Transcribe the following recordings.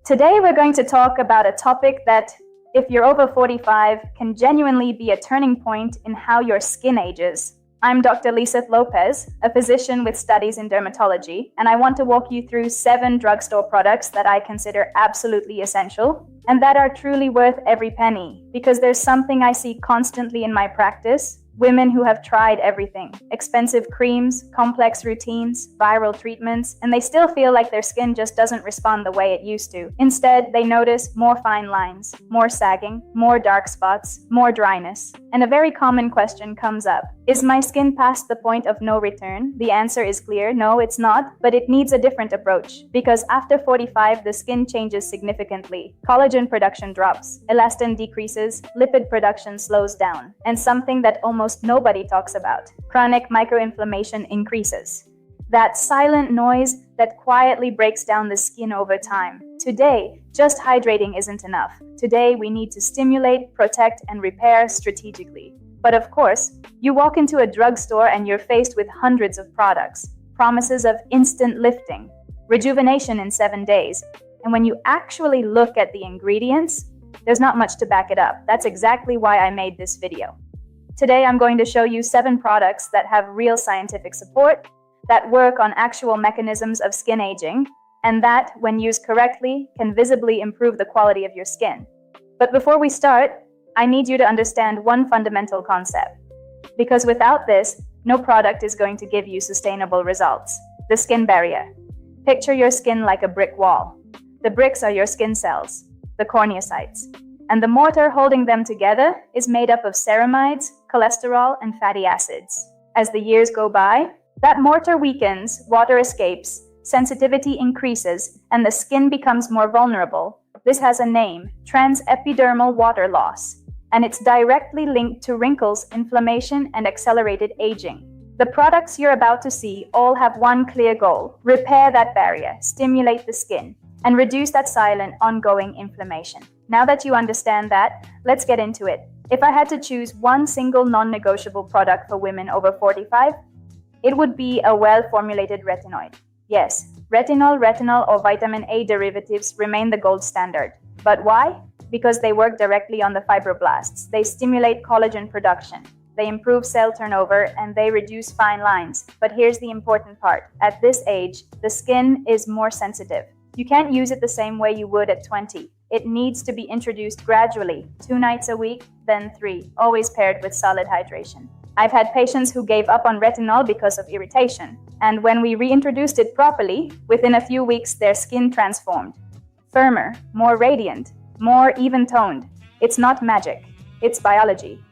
Today we're going to talk about a topic that, if you're over 45, can genuinely be a turning point in how your skin ages. I'm Dr. Liseth Lopez, a physician with studies in dermatology, and I want to walk you through 7 drugstore products that I consider absolutely essential and that are truly worth every penny, because there's something I see constantly in my practice. Women who have tried everything, expensive creams, complex routines, viral treatments, and they still feel like their skin just doesn't respond the way it used to. Instead, they notice more fine lines, more sagging, more dark spots, more dryness. And a very common question comes up. Is my skin past the point of no return? The answer is clear. No, it's not, but it needs a different approach. Because after 45, the skin changes significantly. Collagen production drops, elastin decreases, lipid production slows down, and something that almost nobody talks about: chronic microinflammation increases. That silent noise that quietly breaks down the skin over time. Today, just hydrating isn't enough. Today, we need to stimulate, protect, and repair strategically. But of course, you walk into a drugstore and you're faced with hundreds of products, promises of instant lifting, rejuvenation in 7 days. And when you actually look at the ingredients, there's not much to back it up. That's exactly why I made this video. Today, I'm going to show you 7 products that have real scientific support, that work on actual mechanisms of skin aging, and that, when used correctly, can visibly improve the quality of your skin. But before we start, I need you to understand one fundamental concept. Because without this, no product is going to give you sustainable results. The skin barrier. Picture your skin like a brick wall. The bricks are your skin cells, the corneocytes. And the mortar holding them together is made up of ceramides, cholesterol, and fatty acids. As the years go by, that mortar weakens, water escapes, sensitivity increases, and the skin becomes more vulnerable. This has a name: transepidermal water loss, and it's directly linked to wrinkles, inflammation, and accelerated aging. The products you're about to see all have one clear goal: repair that barrier, stimulate the skin, and reduce that silent, ongoing inflammation. Now that you understand that, let's get into it. If I had to choose one single non-negotiable product for women over 45, it would be a well-formulated retinoid. Yes, retinol, or vitamin A derivatives remain the gold standard. But why? Because they work directly on the fibroblasts. They stimulate collagen production. They improve cell turnover, and they reduce fine lines. But here's the important part. At this age, the skin is more sensitive. You can't use it the same way you would at 20. It needs to be introduced gradually, 2 nights a week, then 3, always paired with solid hydration. I've had patients who gave up on retinol because of irritation. And when we reintroduced it properly, within a few weeks, their skin transformed. Firmer, more radiant, more even-toned. It's not magic, it's biology.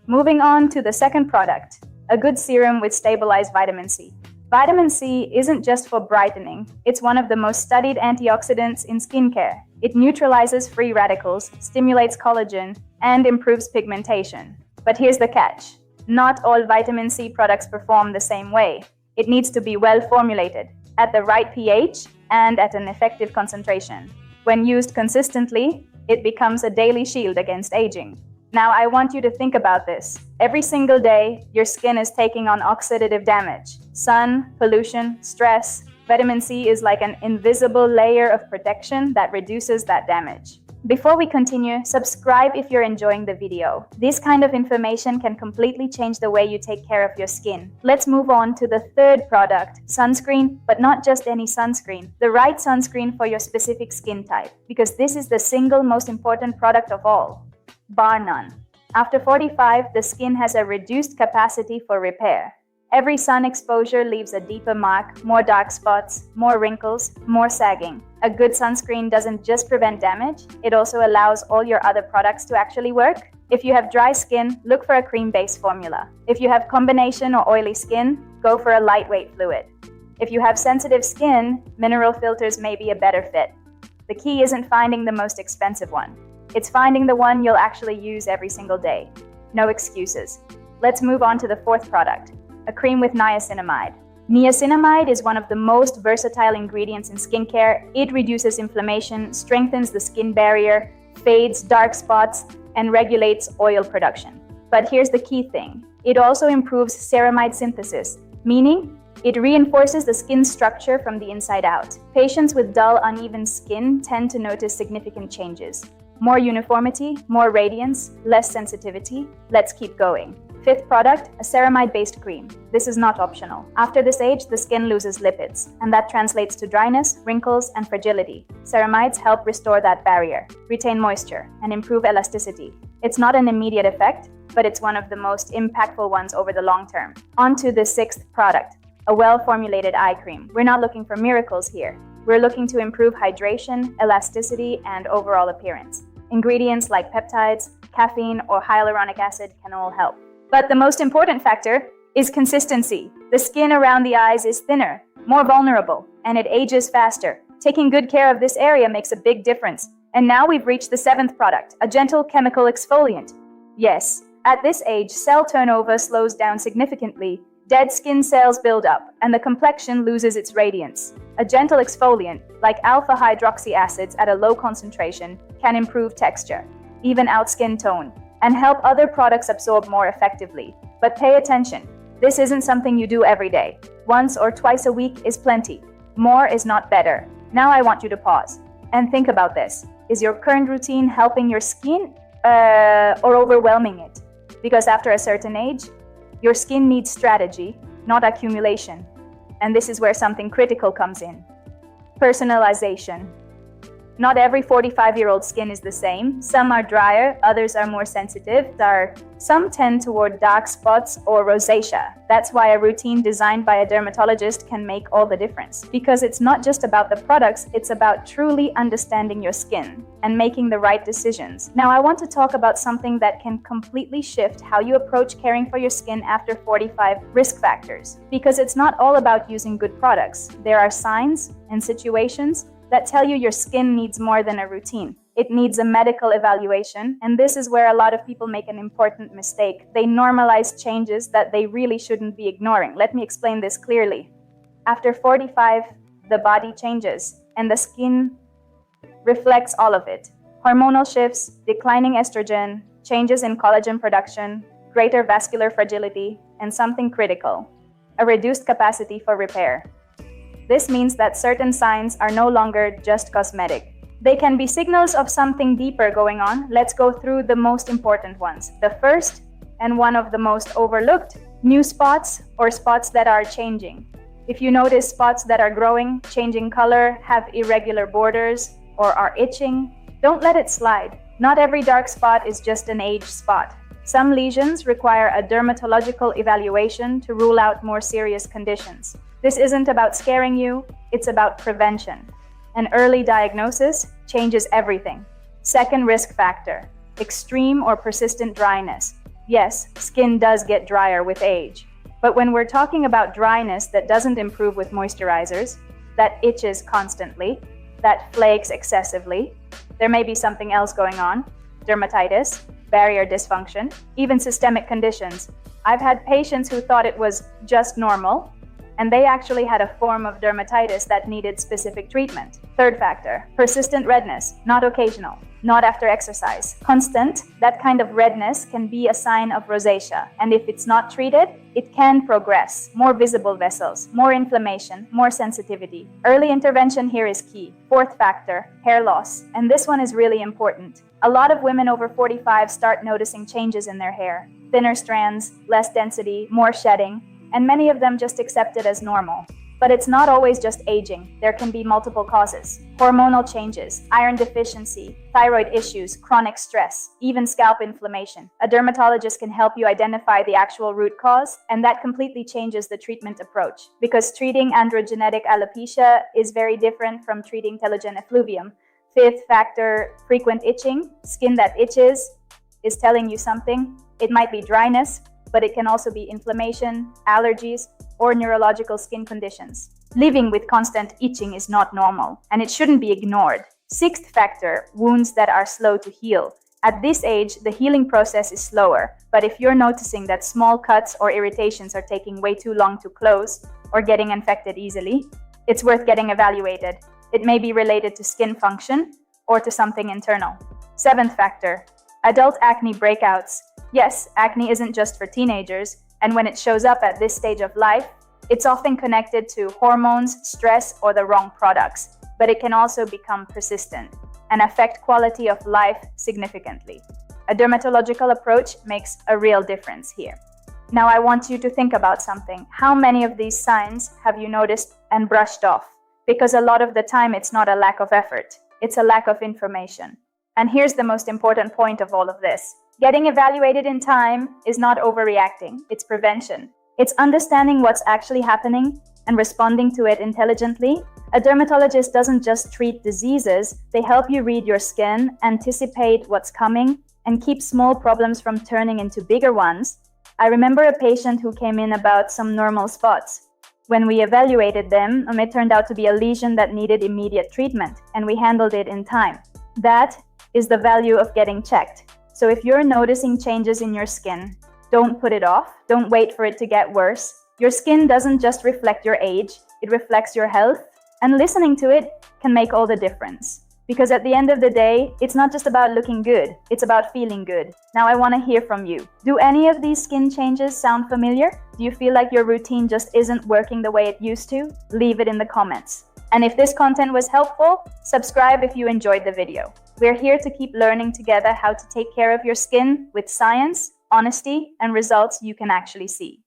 Moving on to the second product, a good serum with stabilized vitamin C. Vitamin C isn't just for brightening, it's one of the most studied antioxidants in skincare. It neutralizes free radicals, stimulates collagen, and improves pigmentation. But here's the catch. Not all vitamin C products perform the same way. It needs to be well formulated, at the right pH, and at an effective concentration. When used consistently, it becomes a daily shield against aging. Now, I want you to think about this. Every single day, your skin is taking on oxidative damage. Sun, pollution, stress. Vitamin C is like an invisible layer of protection that reduces that damage. Before we continue, subscribe if you're enjoying the video. This kind of information can completely change the way you take care of your skin. Let's move on to the third product, sunscreen, but not just any sunscreen. The right sunscreen for your specific skin type, because this is the single most important product of all, bar none. After 45, the skin has a reduced capacity for repair. Every sun exposure leaves a deeper mark, more dark spots, more wrinkles, more sagging. A good sunscreen doesn't just prevent damage, it also allows all your other products to actually work. If you have dry skin, look for a cream-based formula. If you have combination or oily skin, go for a lightweight fluid. If you have sensitive skin, mineral filters may be a better fit. The key isn't finding the most expensive one. It's finding the one you'll actually use every single day. No excuses. Let's move on to the fourth product, a cream with niacinamide. Niacinamide is one of the most versatile ingredients in skincare. It reduces inflammation, strengthens the skin barrier, fades dark spots, and regulates oil production. But here's the key thing. It also improves ceramide synthesis, meaning It reinforces the skin structure from the inside out. Patients with dull, uneven skin tend to notice significant changes. More uniformity, more radiance, less sensitivity. Let's keep going. Fifth product, a ceramide-based cream. This is not optional. After this age, the skin loses lipids, and that translates to dryness, wrinkles, and fragility. Ceramides help restore that barrier, retain moisture, and improve elasticity. It's not an immediate effect, but it's one of the most impactful ones over the long term. On to the sixth product, a well-formulated eye cream. We're not looking for miracles here. We're looking to improve hydration, elasticity, and overall appearance. Ingredients like peptides, caffeine, or hyaluronic acid can all help. But the most important factor is consistency. The skin around the eyes is thinner, more vulnerable, and it ages faster. Taking good care of this area makes a big difference. And now we've reached the seventh product, a gentle chemical exfoliant. Yes, at this age, cell turnover slows down significantly, dead skin cells build up, and the complexion loses its radiance. A gentle exfoliant, like alpha hydroxy acids at a low concentration, can improve texture, even out skin tone, and help other products absorb more effectively. But pay attention, this isn't something you do every day. Once or twice a week is plenty. More is not better. Now I want you to pause and think about this. Is your current routine helping your skin or overwhelming it? Because after a certain age, your skin needs strategy, not accumulation. And this is where something critical comes in. Personalization. Not every 45-year-old skin is the same. Some are drier, others are more sensitive. Some tend toward dark spots or rosacea. That's why a routine designed by a dermatologist can make all the difference. Because it's not just about the products, it's about truly understanding your skin and making the right decisions. Now, I want to talk about something that can completely shift how you approach caring for your skin after 45, risk factors. Because it's not all about using good products. There are signs and situations that tell you your skin needs more than a routine. It needs a medical evaluation, and this is where a lot of people make an important mistake. They normalize changes that they really shouldn't be ignoring. Let me explain this clearly. After 45, the body changes, and the skin reflects all of it. Hormonal shifts, declining estrogen, changes in collagen production, greater vascular fragility, and something critical, a reduced capacity for repair. This means that certain signs are no longer just cosmetic. They can be signals of something deeper going on. Let's go through the most important ones. The first, and one of the most overlooked, new spots or spots that are changing. If you notice spots that are growing, changing color, have irregular borders, or are itching, don't let it slide. Not every dark spot is just an age spot. Some lesions require a dermatological evaluation to rule out more serious conditions. This isn't about scaring you, it's about prevention. An early diagnosis changes everything. Second risk factor, extreme or persistent dryness. Yes, skin does get drier with age. But when we're talking about dryness that doesn't improve with moisturizers, that itches constantly, that flakes excessively, there may be something else going on. Dermatitis, barrier dysfunction, even systemic conditions. I've had patients who thought it was just normal, and they actually had a form of dermatitis that needed specific treatment. Third factor, persistent redness, not occasional, not after exercise. Constant, that kind of redness can be a sign of rosacea, and if it's not treated, it can progress. More visible vessels, more inflammation, more sensitivity. Early intervention here is key. Fourth factor, hair loss, and this one is really important. A lot of women over 45 start noticing changes in their hair. Thinner strands, less density, more shedding, and many of them just accept it as normal. But it's not always just aging. There can be multiple causes. Hormonal changes, iron deficiency, thyroid issues, chronic stress, even scalp inflammation. A dermatologist can help you identify the actual root cause, and that completely changes the treatment approach. Because treating androgenetic alopecia is very different from treating telogen effluvium. Fifth factor, frequent itching. Skin that itches is telling you something. It might be dryness, but it can also be inflammation, allergies, or neurological skin conditions. Living with constant itching is not normal, and it shouldn't be ignored. Sixth factor, wounds that are slow to heal. At this age, the healing process is slower, but if you're noticing that small cuts or irritations are taking way too long to close or getting infected easily, it's worth getting evaluated. It may be related to skin function or to something internal. Seventh factor, adult acne breakouts. Yes, acne isn't just for teenagers, and when it shows up at this stage of life, It's often connected to hormones, stress, or the wrong products, but it can also become persistent and affect quality of life significantly. A dermatological approach makes a real difference here. Now I want you to think about something. How many of these signs have you noticed and brushed off? Because a lot of the time it's not a lack of effort, it's a lack of information. And here's the most important point of all of this. Getting evaluated in time is not overreacting, it's prevention. It's understanding what's actually happening and responding to it intelligently. A dermatologist doesn't just treat diseases, they help you read your skin, anticipate what's coming, and keep small problems from turning into bigger ones. I remember a patient who came in about some normal spots. When we evaluated them, it turned out to be a lesion that needed immediate treatment, and we handled it in time. That is the value of getting checked. So if you're noticing changes in your skin, don't put it off. Don't wait for it to get worse. Your skin doesn't just reflect your age, it reflects your health, and listening to it can make all the difference. Because at the end of the day, it's not just about looking good, it's about feeling good. Now I want to hear from you. Do any of these skin changes sound familiar? Do you feel like your routine just isn't working the way it used to? Leave it in the comments. And if this content was helpful, subscribe if you enjoyed the video. We're here to keep learning together how to take care of your skin with science, honesty, and results you can actually see.